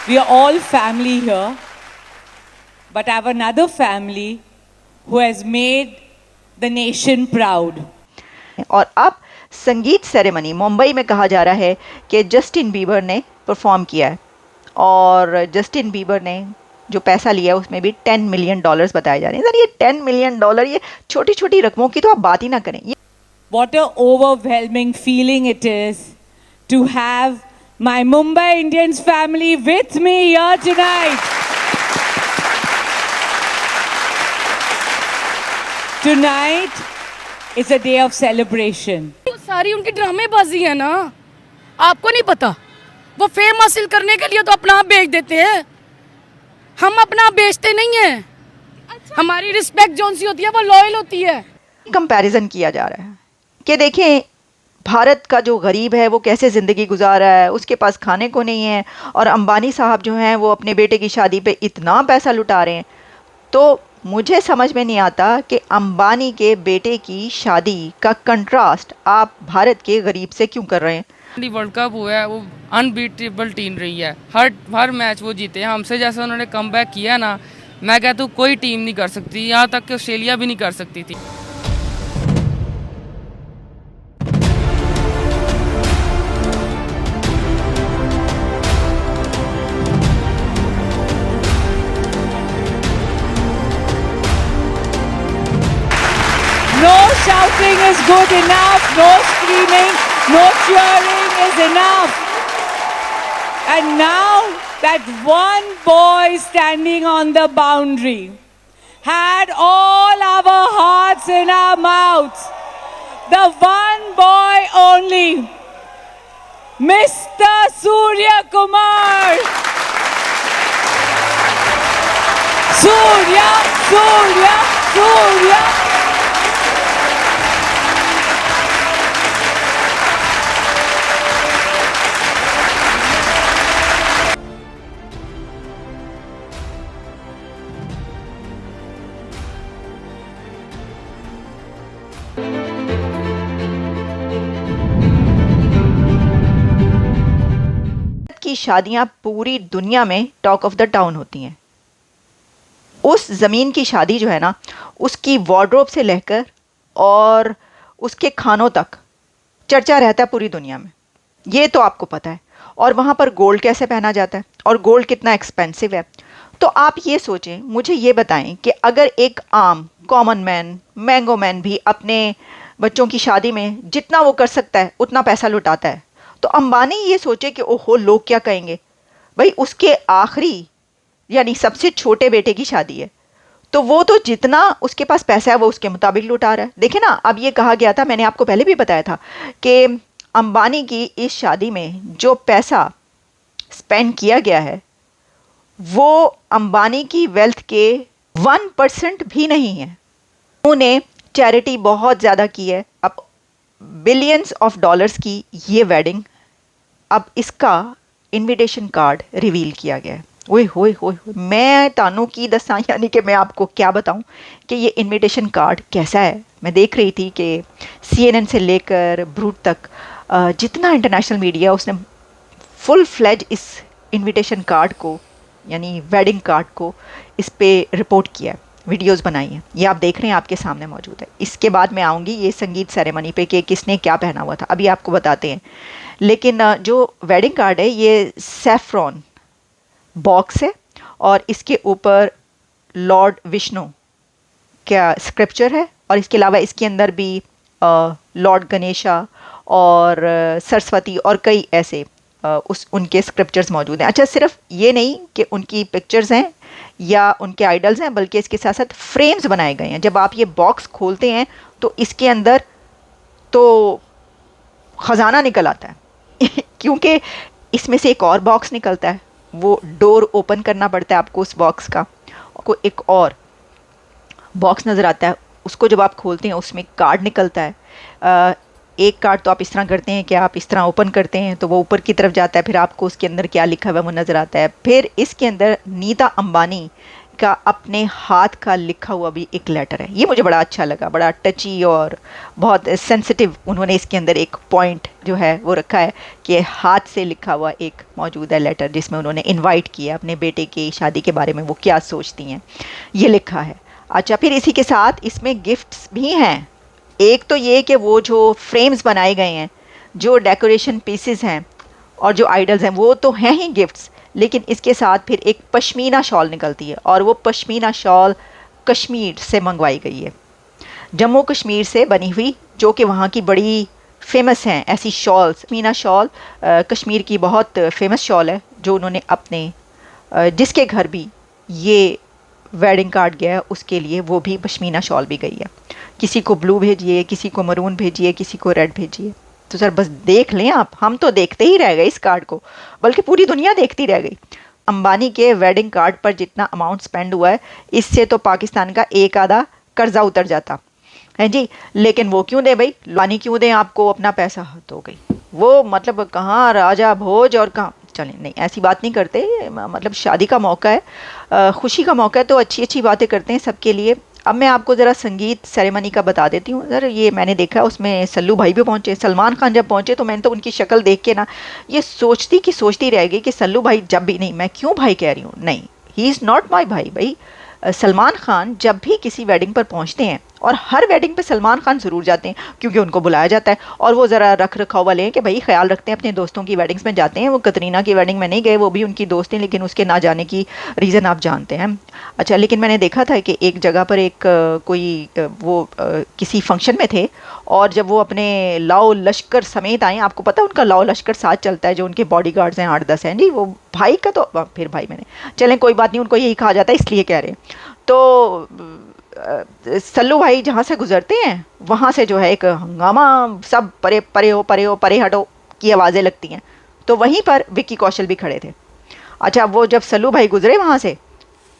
We are all family here, but I have another family who has made the nation proud. और अब संगीत ceremony Mumbai में कहा जा रहा है कि जस्टिन बीबर ने परफॉर्म किया है और जस्टिन बीबर ने जो पैसा लिया उसमें भी $10 मिलियन बताए जा रहे हैं। सर ये $10 मिलियन, ये छोटी छोटी रकमों की तो आप बात ही ना करें। What a overwhelming feeling it is to have my Mumbai Indians family with me here tonight. Tonight is a day of celebration. सारी उनकी ड्रामेबाजी है ना, आपको नहीं पता। वो फेम हासिल करने के लिए तो अपना आप बेच देते हैं, हम अपना आप बेचते नहीं हैं। अच्छा। हमारी रिस्पेक्ट जोन सी होती है वो लॉयल होती है। कंपैरिजन किया जा रहा है कि देखें भारत का जो गरीब है वो कैसे ज़िंदगी गुजार रहा है, उसके पास खाने को नहीं है, और अंबानी साहब जो हैं वो अपने बेटे की शादी पे इतना पैसा लुटा रहे हैं। तो मुझे समझ में नहीं आता कि अंबानी के बेटे की शादी का कंट्रास्ट आप भारत के गरीब से क्यों कर रहे हैं। वर्ल्ड कप हुआ है, वो अनबीटेबल टीम रही है, हर मैच वो जीते हैं। हमसे जैसे उन्होंने कमबैक किया ना, मैं कहता हूँ कोई टीम नहीं कर सकती, यहाँ तक कि ऑस्ट्रेलिया भी नहीं कर सकती थी। No shouting is good enough, no screaming, no cheering is enough. And now that one boy standing on the boundary had all our hearts in our mouths. The one boy only, Mr. Surya Kumar. Surya, Surya, Surya. की शादियां पूरी दुनिया में talk of the town होती हैं। उस ज़मीन की शादी जो है ना, उसकी वार्डरोब से लेकर और उसके खानों तक चर्चा रहता है पूरी दुनिया में, ये तो आपको पता है। और वहाँ पर गोल्ड कैसे पहना जाता है और गोल्ड कितना एक्सपेंसिव है। तो आप ये सोचें, मुझे ये बताएं कि अगर एक आम कॉमन मैन, मैंगो मैन भी अपने बच्चों की शादी में जितना वो कर सकता है उतना पैसा लुटाता है, तो अंबानी ये सोचे कि ओहो लोग क्या कहेंगे। भाई उसके आखिरी यानी सबसे छोटे बेटे की शादी है, तो वो तो जितना उसके पास पैसा है वो उसके मुताबिक लुटा रहा है। देखिए ना, अब ये कहा गया था, मैंने आपको पहले भी बताया था कि अंबानी की इस शादी में जो पैसा स्पेंड किया गया है वो अंबानी की वेल्थ के 1% भी नहीं है। उन्होंने चैरिटी बहुत ज़्यादा की है। अब बिलियंस ऑफ डॉलर्स की ये वेडिंग, अब इसका इनविटेशन कार्ड रिवील किया गया है। ओए होए होए, मैं तानू की दसा, यानी कि मैं आपको क्या बताऊं कि ये इनविटेशन कार्ड कैसा है। मैं देख रही थी कि CNN से लेकर ब्रूट तक जितना इंटरनेशनल मीडिया, उसने फुल फ्लेज इस इनविटेशन कार्ड को यानी वेडिंग कार्ड को इस पे रिपोर्ट किया है, वीडियोस बनाई हैं। ये आप देख रहे हैं, आपके सामने मौजूद है। इसके बाद मैं आऊँगी ये संगीत सेरेमनी पे कि किसने क्या पहना हुआ था, अभी आपको बताते हैं। लेकिन जो वेडिंग कार्ड है ये सैफ्रॉन बॉक्स है और इसके ऊपर लॉर्ड विष्णु का स्क्रिप्चर है, और इसके अलावा इसके अंदर भी लॉर्ड गणेशा और सरस्वती और कई ऐसे उनके स्क्रिप्चर्स मौजूद हैं। अच्छा, सिर्फ ये नहीं कि उनकी पिक्चर्स हैं या उनके आइडल्स हैं, बल्कि इसके साथ साथ फ्रेम्स बनाए गए हैं। जब आप ये बॉक्स खोलते हैं तो इसके अंदर तो ख़जाना निकल आता है क्योंकि इसमें से एक और बॉक्स निकलता है, वो डोर ओपन करना पड़ता है आपको उस बॉक्स का, को एक और बॉक्स नज़र आता है, उसको जब आप खोलते हैं उसमें कार्ड निकलता है। एक कार्ड तो आप इस तरह करते हैं कि आप इस तरह ओपन करते हैं तो वो ऊपर की तरफ जाता है, फिर आपको उसके अंदर क्या लिखा हुआ है वो नज़र आता है। फिर इसके अंदर नीता अंबानी का अपने हाथ का लिखा हुआ भी एक लेटर है। ये मुझे बड़ा अच्छा लगा, बड़ा टची और बहुत सेंसिटिव उन्होंने इसके अंदर एक पॉइंट जो है वो रखा है कि हाथ से लिखा हुआ एक मौजूद है लेटर, जिसमें उन्होंने इनवाइट किया अपने बेटे की शादी के बारे में वो क्या सोचती हैं, ये लिखा है। अच्छा, फिर इसी के साथ इसमें गिफ्ट्स भी हैं। एक तो ये कि वो जो फ्रेम्स बनाए गए हैं, जो डेकोरेशन पीसेस हैं और जो आइडल्स हैं, वो तो हैं ही गिफ्ट्स, लेकिन इसके साथ फिर एक पश्मीना शॉल निकलती है, और वो पश्मीना शॉल कश्मीर से मंगवाई गई है, जम्मू कश्मीर से बनी हुई, जो कि वहाँ की बड़ी फेमस हैं ऐसी शॉल्स। पश्मीना शॉल कश्मीर की बहुत फेमस शॉल है, जो उन्होंने अपने जिसके घर भी ये वेडिंग कार्ड गया है उसके लिए वो भी पश्मीना शॉल भी गई है। किसी को ब्लू भेजिए, किसी को मरून भेजिए, किसी को रेड भेजिए। तो सर बस देख लें आप, हम तो देखते ही रह गए इस कार्ड को, बल्कि पूरी दुनिया देखती रह गई। अंबानी के वेडिंग कार्ड पर जितना अमाउंट स्पेंड हुआ है, इससे तो पाकिस्तान का एक आधा कर्जा उतर जाता है जी। लेकिन वो क्यों दे भाई, अंबानी क्यों दें आपको अपना पैसा? हद हो गई वो, मतलब कहाँ राजा भोज और कहाँ। चलें, नहीं ऐसी बात नहीं करते, मतलब शादी का मौका है, खुशी का मौका है, तो अच्छी अच्छी बातें करते हैं सबके लिए। अब मैं आपको ज़रा संगीत सेरेमनी का बता देती हूँ। सर ये मैंने देखा, उसमें सल्लू भाई भी पहुँचे, सलमान खान जब पहुँचे तो मैंने तो उनकी शक्ल देख के ना ये सोचती रह गई कि सल्लू भाई जब भी, नहीं मैं क्यों भाई कह रही हूँ, नहीं ही इज़ नॉट माई भाई। भाई सलमान खान जब भी किसी वेडिंग पर पहुंचते हैं, और हर वेडिंग पे सलमान खान ज़रूर जाते हैं क्योंकि उनको बुलाया जाता है, और वो ज़रा रख रखाव वाले हैं कि भाई ख्याल रखते हैं, अपने दोस्तों की वेडिंग्स में जाते हैं। वो कतरीना की वेडिंग में नहीं गए, वो भी उनकी दोस्त हैं, लेकिन उसके ना जाने की रीज़न आप जानते हैं। अच्छा, लेकिन मैंने देखा था कि एक जगह पर एक किसी फंक्शन में थे, और जब वो अपने लाओ लश्कर समेत आए, आपको पता है उनका लाओ लश्कर साथ चलता है, जो उनके बॉडी गार्ड्स हैं 8-10 हैं जी, वो भाई का तो फिर भाई मैंने, चलें कोई बात नहीं, उनको यही कहा जाता है इसलिए कह रहे हैं। तो सल्लू भाई जहाँ से गुजरते हैं वहाँ से जो है एक हंगामा, सब परे परे हो, परे हो, परे हटो की आवाज़ें लगती हैं। तो वहीं पर विक्की कौशल भी खड़े थे। अच्छा, वो जब सल्लू भाई गुजरे वहाँ से,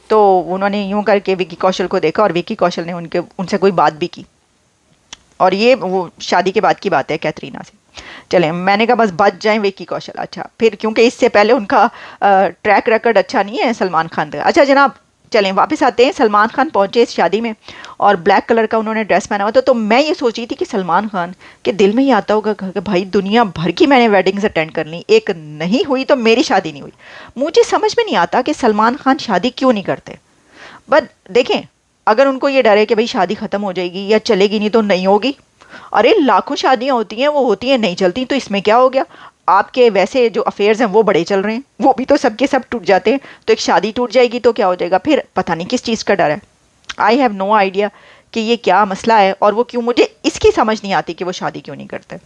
तो उन्होंने यूं करके विक्की कौशल को देखा, और विक्की कौशल ने उनसे कोई बात भी की, और ये वो शादी के बाद की बात है कैटरीना से। चलें, मैंने कहा बस बच जाएं विक्की कौशल। अच्छा, फिर क्योंकि इससे पहले उनका ट्रैक रिकॉर्ड अच्छा नहीं है सलमान खान का। अच्छा जनाब, चलें वापस आते हैं। सलमान खान पहुंचे इस शादी में, और ब्लैक कलर का उन्होंने ड्रेस पहना हुआ था। तो मैं ये सोच रही थी कि सलमान खान के दिल में ही आता होगा कि भाई दुनिया भर की मैंने वेडिंग्स अटेंड कर ली, एक नहीं हुई तो मेरी शादी नहीं हुई। मुझे समझ में नहीं आता कि सलमान खान शादी क्यों नहीं करते। बट देखें, अगर उनको ये डर है कि भाई शादी ख़त्म हो जाएगी या चलेगी नहीं तो नहीं होगी, अरे लाखों शादियां होती हैं, वो होती हैं नहीं चलती, तो इसमें क्या हो गया। आपके वैसे जो अफेयर्स हैं वो बड़े चल रहे हैं, वो भी तो सबके सब टूट जाते हैं, तो एक शादी टूट जाएगी तो क्या हो जाएगा। फिर पता नहीं किस चीज़ का डर है। आई हैव नो आइडिया कि ये क्या मसला है, और वो क्यों, मुझे इसकी समझ नहीं आती कि वो शादी क्यों नहीं करते।